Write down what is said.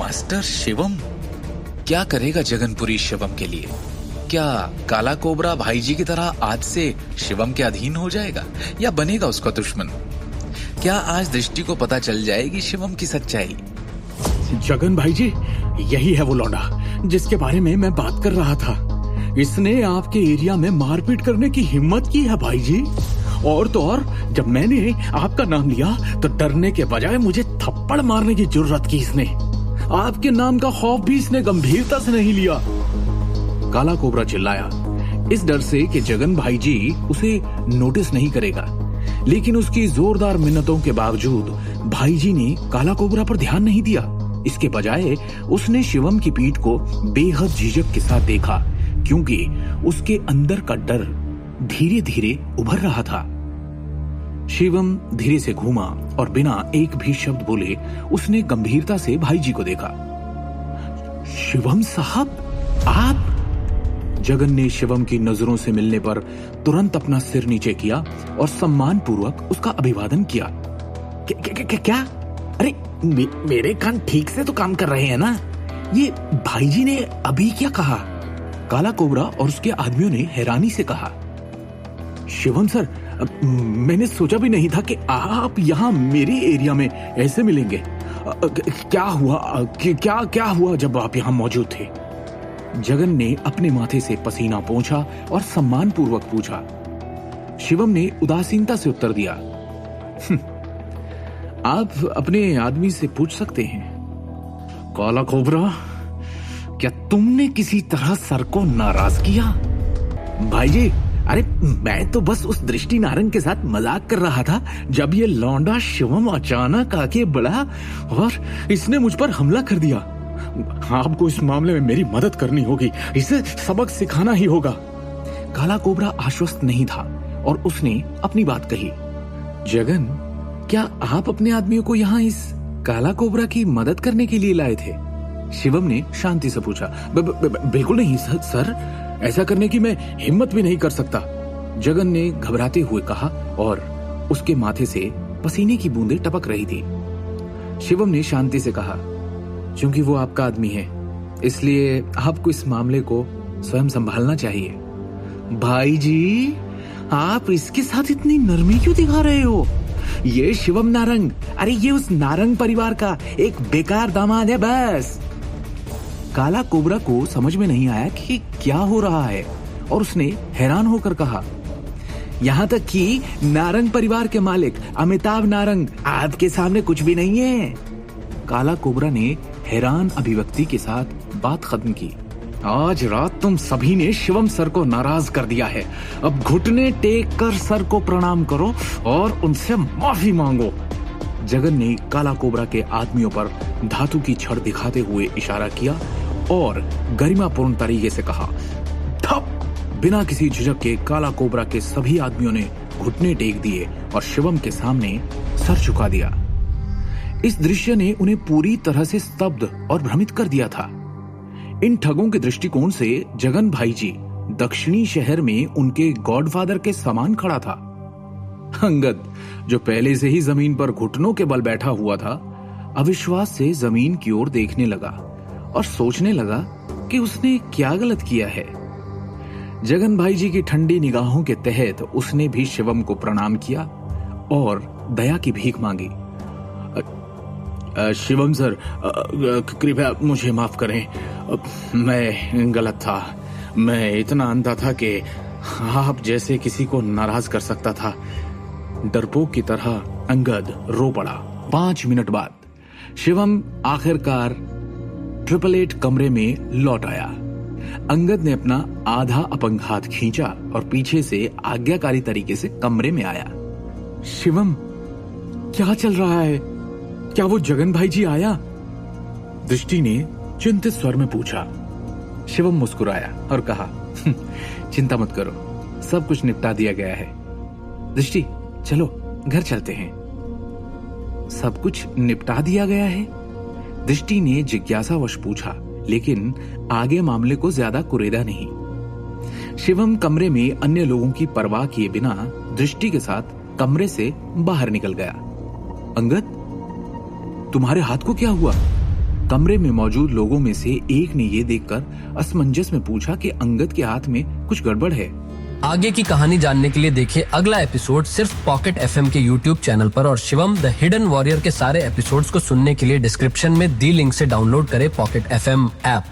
Master Shivam क्या करेगा जगनपुरी शिवम के लिए? क्या काला कोबरा भाई जी की तरह आज से शिवम के अधीन हो जाएगा या बनेगा उसका दुश्मन? क्या आज दृष्टि को पता चल जाएगी शिवम की सच्चाई? जगन भाई जी, यही है वो लौंडा जिसके बारे में मैं बात कर रहा था। इसने आपके एरिया में मारपीट करने की हिम्मत की है भाई जी। और तो और जब मैंने आपका नाम लिया तो डरने के बजाय मुझे थप्पड़ मारने की जुर्रत की इसने। आपके नाम का खौफ भी इसने गंभीरता से नहीं लिया। काला कोबरा चिल्लाया, इस डर से कि जगन भाई जी उसे नोटिस नहीं करेगा। लेकिन उसकी जोरदार मिन्नतों के बावजूद भाई जी ने काला कोबरा पर ध्यान नहीं दिया। इसके बजाय उसने शिवम की पीठ को बेहद झिझक के साथ देखा, क्योंकि उसके अंदर का डर धीरे धीरे उभर रहा था। शिवम धीरे से घूमा और बिना एक भी शब्द बोले उसने गंभीरता से भाई जी को देखा। शिवम साहब, आप? जगन ने शिवम की नजरों से मिलने पर तुरंत अपना सिर नीचे किया और सम्मान पूर्वक उसका अभिवादन किया। क्या? अरे मेरे कान ठीक से तो काम कर रहे हैं ना? ये भाई जी ने अभी क्या कहा? काला कोबरा और उसके आदमियों ने हैरानी से कहा। शिवम सर, मैंने सोचा भी नहीं था कि आप यहाँ मेरे एरिया में ऐसे मिलेंगे। क्या हुआ जब आप यहाँ मौजूद थे? जगन ने अपने माथे से पसीना पोंछा और सम्मान पूर्वक पूछा। शिवम ने उदासीनता से उत्तर दिया, आप अपने आदमी से पूछ सकते हैं। काला कोबरा, क्या तुमने किसी तरह सर को नाराज किया? भाई जी, अरे मैं तो बस उस दृष्टि नारंग के साथ मजाक कर रहा था जब ये लौंडा शिवम अचानक आके बढ़ा और इसने मुझ पर हमला कर दिया। आपको इस मामले में मेरी मदद करनी होगी, इसे सबक सिखाना ही होगा। काला कोबरा आश्वस्त नहीं था और उसने अपनी बात कही। जगन, क्या आप अपने आदमियों को यहाँ इस काला कोबरा की मदद करने के लिए लाए थे? शिवम ने शांति से पूछा। बिल्कुल नहीं सर, ऐसा करने की मैं हिम्मत भी नहीं कर सकता, जगन ने घबराते हुए कहा और उसके माथे से पसीने की बूंदें टपक रही थी। शिवम ने शांति से कहा, क्योंकि वो आपका आदमी है, इसलिए आपको इस मामले को स्वयं संभालना चाहिए। भाई जी, आप इसके साथ इतनी नरमी क्यों दिखा रहे हो? ये शिवम नारंग, अरे ये उस नारंग परिवार का एक बेकार दामाद है बस। काला कोबरा को समझ में नहीं आया कि क्या हो रहा है और उसने हैरान होकर कहा, यहाँ तक कि नारंग परिवार के मालिक अमिताभ नारंग आपके सामने कुछ भी नहीं है। काला कोबरा ने हैरान अभिव्यक्ति के साथ बात खत्म की। आज रात तुम सभी ने शिवम सर को नाराज कर दिया है। अब घुटने टेक कर सर को प्रणाम करो और उनसे माफी मांगो। जगन ने काला कोबरा के आदमियों पर धातु की छड़ दिखाते हुए इशारा किया और गरिमापूर्ण तरीके से कहा, ठप। बिना किसी झिझक के काला कोबरा के सभी आदमियों ने घुटने टेक दिए और शिवम के सामने सर झुका दिया। इस दृश्य ने उन्हें पूरी तरह से स्तब्ध और भ्रमित कर दिया था। इन ठगों के दृष्टिकोण से जगन भाई जी दक्षिणी शहर में उनके गॉडफादर के समान खड़ा था। अंगद, जो पहले से ही जमीन पर घुटनों के बल बैठा हुआ था, अविश्वास से जमीन की ओर देखने लगा और सोचने लगा कि उसने क्या गलत किया है। जगन भाई जी की ठंडी निगाहों के तहत उसने भी शिवम को प्रणाम किया और दया की भीख मांगी। शिवम सर, कृपया मुझे माफ करें, मैं गलत था। मैं इतना अंधा था कि आप जैसे किसी को नाराज कर सकता था। डरपोक की तरह अंगद रो पड़ा। 5 मिनट बाद शिवम आखिरकार 888 कमरे में लौट आया। अंगद ने अपना आधा अपंग हाथ खींचा और पीछे से आज्ञाकारी तरीके से कमरे में आया। शिवम, क्या चल रहा है? क्या वो जगन भाई जी आया? दृष्टि ने चिंतित स्वर में पूछा। शिवम मुस्कुराया और कहा, चिंता मत करो, सब कुछ निपटा दिया गया है। दृष्टि, चलो घर चलते हैं। सब कुछ निपटा दिया गया है? दृष्टि ने जिज्ञासावश पूछा, लेकिन आगे मामले को ज्यादा कुरेदा नहीं। शिवम कमरे में अन्य लोगों की परवाह किए बिना दृष्टि के साथ कमरे से बाहर निकल गया। अंगद, तुम्हारे हाथ को क्या हुआ? कमरे में मौजूद लोगों में से एक ने ये देखकर असमंजस में पूछा कि अंगद के हाथ में कुछ गड़बड़ है। आगे की कहानी जानने के लिए देखिए अगला एपिसोड सिर्फ पॉकेट एफएम के यूट्यूब चैनल पर, और शिवम द हिडन वॉरियर के सारे एपिसोड्स को सुनने के लिए डिस्क्रिप्शन में दी लिंक से डाउनलोड करें पॉकेट एफएम ऐप।